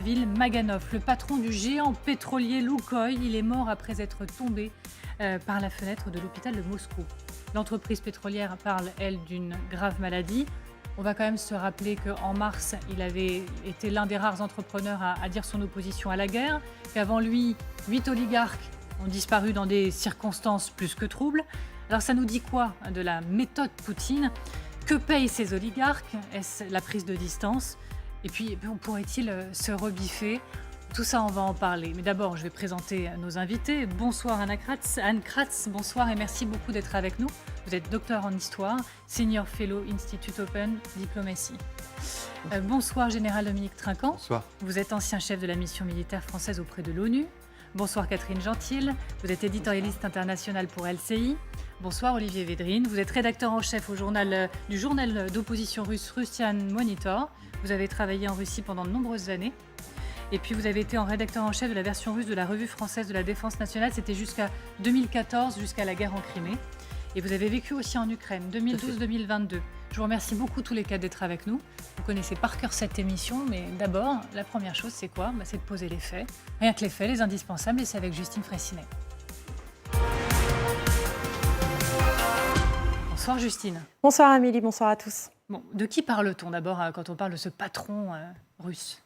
Ravil Maganov, le patron du géant pétrolier Lukoil, il est mort après être tombé par la fenêtre de l'hôpital de Moscou. L'entreprise pétrolière parle, elle, d'une grave maladie. On va quand même se rappeler qu'en mars, il avait été l'un des rares entrepreneurs à dire son opposition à la guerre, qu'avant lui, 8 oligarques ont disparu dans des circonstances plus que troubles. Alors ça nous dit quoi de la méthode Poutine? Que payent ces oligarques? Est-ce la prise de distance? Et puis, pourrait-il se rebiffer? Tout ça, on va en parler. Mais d'abord, je vais présenter nos invités. Bonsoir Anne Kratz, bonsoir et merci beaucoup d'être avec nous. Vous êtes docteur en histoire, senior fellow Institute Open Diplomacy. Bonsoir Général Dominique Trinquant. Bonsoir. Vous êtes ancien chef de la mission militaire française auprès de l'ONU. Bonsoir Catherine Gentil, vous êtes éditorialiste international pour LCI. Bonsoir Olivier Védrine, vous êtes rédacteur en chef du journal d'opposition russe Russian Monitor. Vous avez travaillé en Russie pendant de nombreuses années. Et puis vous avez été en rédacteur en chef de la version russe de la revue française de la défense nationale. C'était jusqu'à 2014, jusqu'à la guerre en Crimée. Et vous avez vécu aussi en Ukraine, 2012-2022. Je vous remercie beaucoup tous les quatre d'être avec nous. Vous connaissez par cœur cette émission, mais d'abord, la première chose, c'est quoi? C'est de poser les faits. Rien que les faits, les indispensables, et c'est avec Justine Fraissinet. Bonsoir Justine. Bonsoir Amélie, bonsoir à tous. Bon, de qui parle-t-on d'abord quand on parle de ce patron russe?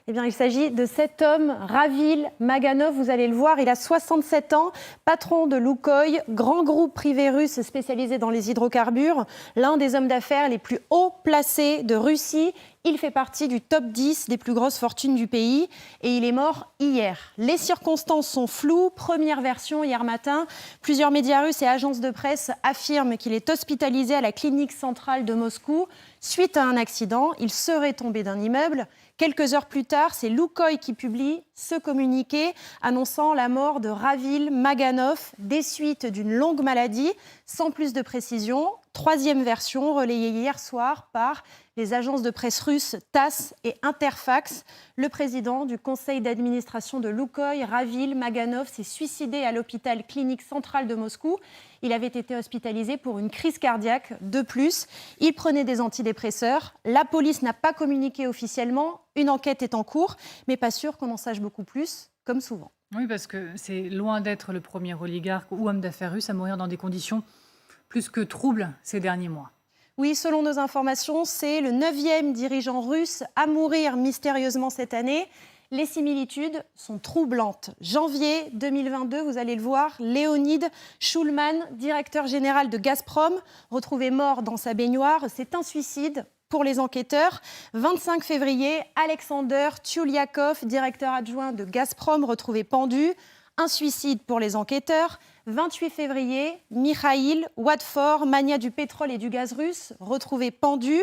Eh bien, il s'agit de cet homme, Ravil Maganov, vous allez le voir, il a 67 ans, patron de Lukoil, grand groupe privé russe spécialisé dans les hydrocarbures, l'un des hommes d'affaires les plus haut placés de Russie. Il fait partie du top 10 des plus grosses fortunes du pays et il est mort hier. Les circonstances sont floues. Première version hier matin, plusieurs médias russes et agences de presse affirment qu'il est hospitalisé à la clinique centrale de Moscou suite à un accident. Il serait tombé d'un immeuble. Quelques heures plus tard, c'est Lukoil qui publie ce communiqué annonçant la mort de Ravil Maganov des suites d'une longue maladie, sans plus de précision. Troisième version relayée hier soir par les agences de presse russes TASS et Interfax. Le président du conseil d'administration de Lukoil, Ravil Maganov, s'est suicidé à l'hôpital clinique central de Moscou. Il avait été hospitalisé pour une crise cardiaque. De plus, il prenait des antidépresseurs. La police n'a pas communiqué officiellement. Une enquête est en cours, mais pas sûr qu'on en sache beaucoup plus, comme souvent. Oui, parce que c'est loin d'être le premier oligarque ou homme d'affaires russe à mourir dans des conditions plus que troubles ces derniers mois. Oui, selon nos informations, c'est le 9e dirigeant russe à mourir mystérieusement cette année. Les similitudes sont troublantes. Janvier 2022, vous allez le voir, Leonid Shulman, directeur général de Gazprom, retrouvé mort dans sa baignoire. C'est un suicide pour les enquêteurs. 25 février, Alexander Tulyakov, directeur adjoint de Gazprom, retrouvé pendu. Un suicide pour les enquêteurs. 28 février, Mikhail Wadford, magnat du pétrole et du gaz russe, retrouvé pendu.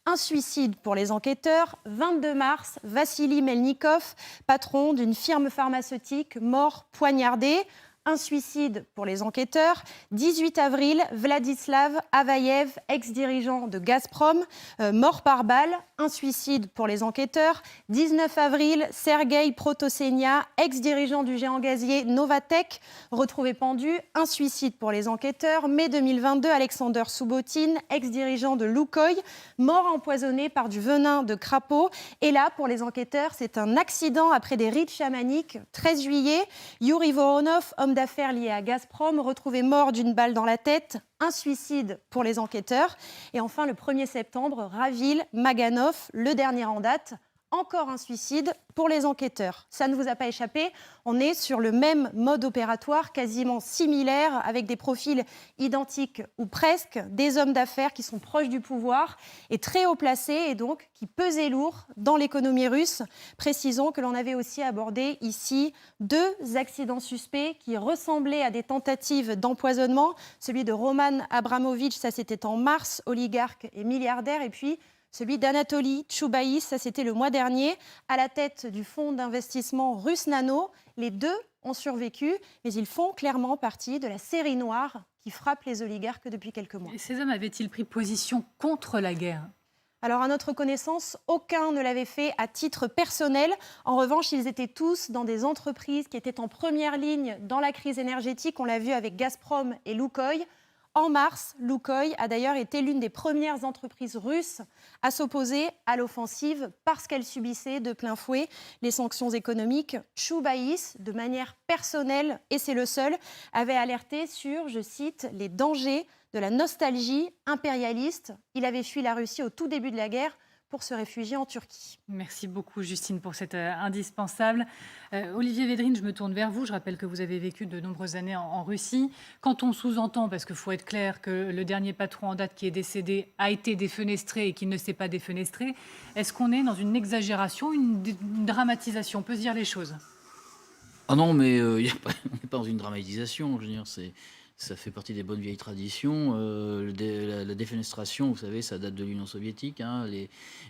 Un suicide pour les enquêteurs. 22 mars, Vassili Melnikov, patron d'une firme pharmaceutique, mort poignardé. Un suicide pour les enquêteurs. 18 avril, Vladislav Avayev, ex-dirigeant de Gazprom, mort par balle. Un suicide pour les enquêteurs. 19 avril, Sergei Protosenia, ex-dirigeant du géant gazier Novatek, retrouvé pendu. Un suicide pour les enquêteurs. Mai 2022, Alexander Subbotin, ex-dirigeant de Lukoil, mort empoisonné par du venin de crapaud. Et là, pour les enquêteurs, c'est un accident après des rites chamaniques. 13 juillet, Yuri Voronov, homme d'affaires lié à Gazprom, retrouvé mort d'une balle dans la tête. Un suicide pour les enquêteurs. Et enfin, le 1er septembre, Ravil Maganov, le dernier en date. Encore un suicide pour les enquêteurs. Ça ne vous a pas échappé, on est sur le même mode opératoire, quasiment similaire, avec des profils identiques ou presque, des hommes d'affaires qui sont proches du pouvoir et très haut placés et donc qui pesaient lourd dans l'économie russe. Précisons que l'on avait aussi abordé ici 2 accidents suspects qui ressemblaient à des tentatives d'empoisonnement. Celui de Roman Abramovitch, ça c'était en mars, oligarque et milliardaire, et puis celui d'Anatoly Tchoubaïs, ça c'était le mois dernier, à la tête du fonds d'investissement russe Nano. Les 2 ont survécu, mais ils font clairement partie de la série noire qui frappe les oligarques depuis quelques mois. Et ces hommes avaient-ils pris position contre la guerre? Alors, à notre connaissance, aucun ne l'avait fait à titre personnel. En revanche, ils étaient tous dans des entreprises qui étaient en première ligne dans la crise énergétique. On l'a vu avec Gazprom et Lukoil. En mars, Lukoil a d'ailleurs été l'une des premières entreprises russes à s'opposer à l'offensive parce qu'elle subissait de plein fouet les sanctions économiques. Choubaïs, de manière personnelle, et c'est le seul, avait alerté sur, je cite, les dangers de la nostalgie impérialiste. Il avait fui la Russie au tout début de la guerre pour se réfugier en Turquie. Merci beaucoup, Justine, pour cet indispensable. Olivier Védrine, je me tourne vers vous. Je rappelle que vous avez vécu de nombreuses années en Russie. Quand on sous-entend, parce qu'il faut être clair, que le dernier patron en date qui est décédé a été défenestré et qu'il ne s'est pas défenestré, est-ce qu'on est dans une exagération, une dramatisation? On peut se dire les choses. Ah non, mais on n'est pas dans une dramatisation. Je veux dire, ça fait partie des bonnes vieilles traditions. La défenestration, vous savez, ça date de l'Union soviétique. Hein,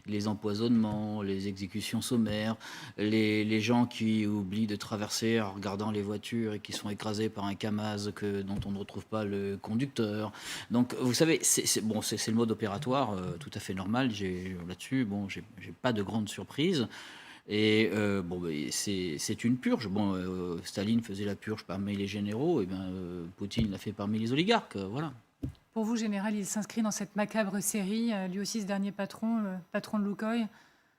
les empoisonnements, les exécutions sommaires, les gens qui oublient de traverser en regardant les voitures et qui sont écrasés par un Kamaz dont on ne retrouve pas le conducteur. Donc, vous savez, c'est le mode opératoire tout à fait normal. Là-dessus, bon, j'ai pas de grande surprise. Et c'est une purge. Staline faisait la purge parmi les généraux, et Poutine l'a fait parmi les oligarques. Voilà. Pour vous, général, il s'inscrit dans cette macabre série, lui aussi ce dernier patron, patron de Lukoil.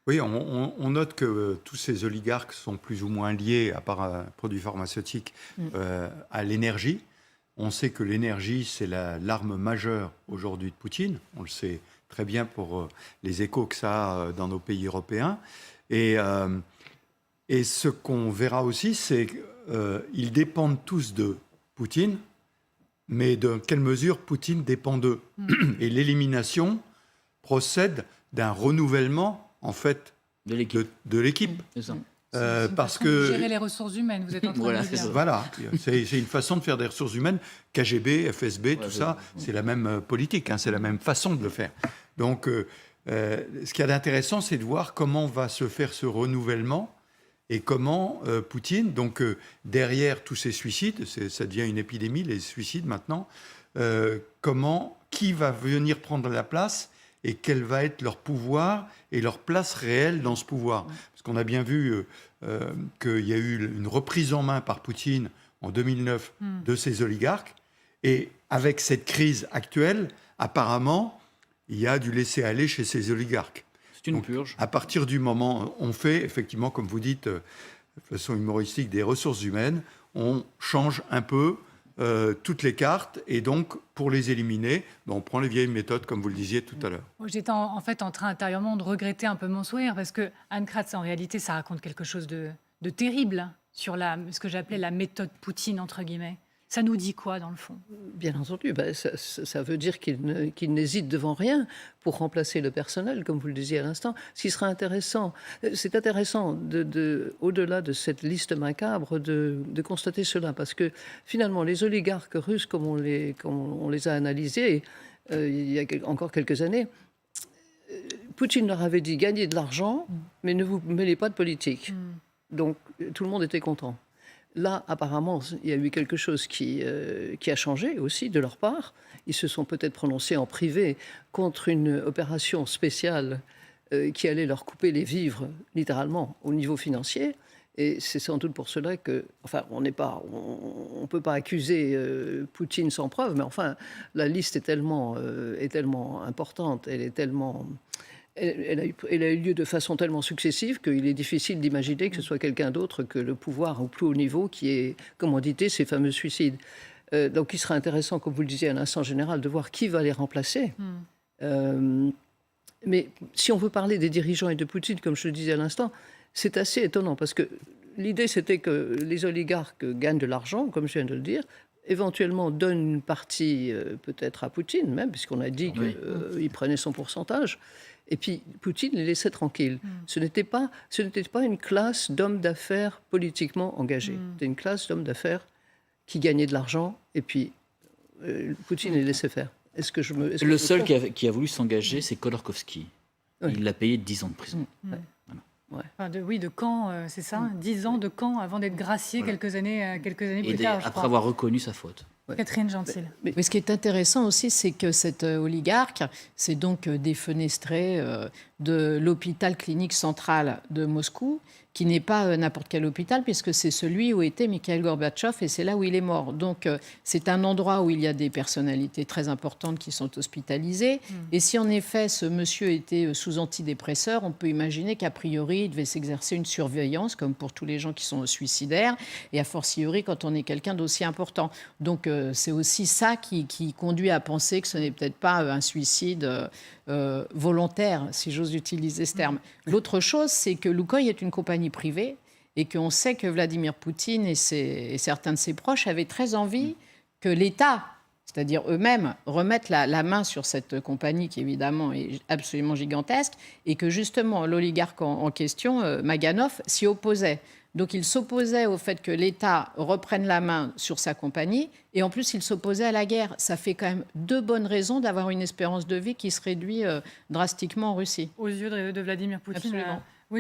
Oui, on note que tous ces oligarques sont plus ou moins liés, à part un produit pharmaceutique, à l'énergie. On sait que l'énergie, c'est l'arme majeure aujourd'hui de Poutine. On le sait très bien pour les échos que ça a dans nos pays européens. Et ce qu'on verra aussi, c'est qu'ils dépendent tous de Poutine, mais de quelle mesure Poutine dépend d'eux. Et l'élimination procède d'un renouvellement, en fait, de l'équipe. C'est ça. Parce que gérer les ressources humaines, vous êtes en train voilà, de le dire. Voilà, c'est une façon de faire des ressources humaines. KGB, FSB, tout ça, c'est la même politique, hein, c'est la même façon de le faire. Donc, ce qu'il y a d'intéressant, c'est de voir comment va se faire ce renouvellement et comment Poutine, donc derrière tous ces suicides, ça devient une épidémie, les suicides maintenant, qui va venir prendre la place et quel va être leur pouvoir et leur place réelle dans ce pouvoir. Parce qu'on a bien vu qu'il y a eu une reprise en main par Poutine en 2009 de ces oligarques. Et avec cette crise actuelle, apparemment, il y a du laisser-aller chez ces oligarques. C'est une purge. À partir du moment où on fait, effectivement, comme vous dites, de façon humoristique, des ressources humaines, on change un peu toutes les cartes, et donc, pour les éliminer, on prend les vieilles méthodes, comme vous le disiez tout à l'heure. J'étais en fait en train intérieurement de regretter un peu mon sourire, parce que Anne Kratz, en réalité, ça raconte quelque chose de terrible sur ce que j'appelais la méthode Poutine, entre guillemets. Ça nous dit quoi, dans le fond? Bien entendu, ça veut dire qu'il n'hésite devant rien pour remplacer le personnel, comme vous le disiez à l'instant. Ce qui sera intéressant, c'est intéressant, au-delà de cette liste macabre, de constater cela. Parce que, finalement, les oligarques russes, comme on les a analysés il y a encore quelques années, Poutine leur avait dit « gagnez de l'argent, mais ne vous mêlez pas de politique ». Donc, tout le monde était content. Là, apparemment, il y a eu quelque chose qui a changé aussi de leur part. Ils se sont peut-être prononcés en privé contre une opération spéciale qui allait leur couper les vivres, littéralement, au niveau financier. Et c'est sans doute pour cela que... Enfin, on ne peut pas accuser Poutine sans preuve, mais enfin, la liste est tellement importante, elle est tellement... Elle a eu lieu de façon tellement successive qu'il est difficile d'imaginer que ce soit quelqu'un d'autre que le pouvoir au plus haut niveau qui ait commandité ces fameux suicides. Donc il sera intéressant, comme vous le disiez à l'instant général, de voir qui va les remplacer. Mais si on veut parler des dirigeants et de Poutine, comme je le disais à l'instant, c'est assez étonnant parce que l'idée c'était que les oligarques gagnent de l'argent, comme je viens de le dire, éventuellement donnent une partie peut-être à Poutine même, puisqu'on a dit qu'il prenait son pourcentage. Et puis, Poutine les laissait tranquilles. Ce n'était pas une classe d'hommes d'affaires politiquement engagés. C'était une classe d'hommes d'affaires qui gagnaient de l'argent, et puis Poutine les laissait faire. Le seul qui a voulu s'engager, c'est Khodorkovsky. Oui. Il l'a payé 10 ans de prison. Ouais. Enfin, de camp, c'est ça 10 ans de camp avant d'être gracié quelques années plus tard. Après avoir reconnu sa faute. Catherine Gentil. Mais ce qui est intéressant aussi, c'est que cet oligarque s'est donc défenestré de l'hôpital clinique central de Moscou, qui n'est pas n'importe quel hôpital, puisque c'est celui où était Mikhail Gorbatchev, et c'est là où il est mort. Donc, c'est un endroit où il y a des personnalités très importantes qui sont hospitalisées. Et si en effet ce monsieur était sous antidépresseur, on peut imaginer qu'a priori, il devait s'exercer une surveillance, comme pour tous les gens qui sont suicidaires, et a fortiori quand on est quelqu'un d'aussi important. Donc, c'est aussi ça qui conduit à penser que ce n'est peut-être pas un suicide volontaire, si j'ose utiliser ce terme. L'autre chose, c'est que Loukoï est une compagnie privée et qu'on sait que Vladimir Poutine et certains de ses proches avaient très envie que l'État, c'est-à-dire eux-mêmes, remettent la main sur cette compagnie qui, évidemment, est absolument gigantesque, et que, justement, l'oligarque en question, Maganov, s'y opposait. Donc, il s'opposait au fait que l'État reprenne la main sur sa compagnie, et en plus, il s'opposait à la guerre. Ça fait quand même 2 bonnes raisons d'avoir une espérance de vie qui se réduit drastiquement en Russie. Aux yeux de Vladimir Poutine. Absolument.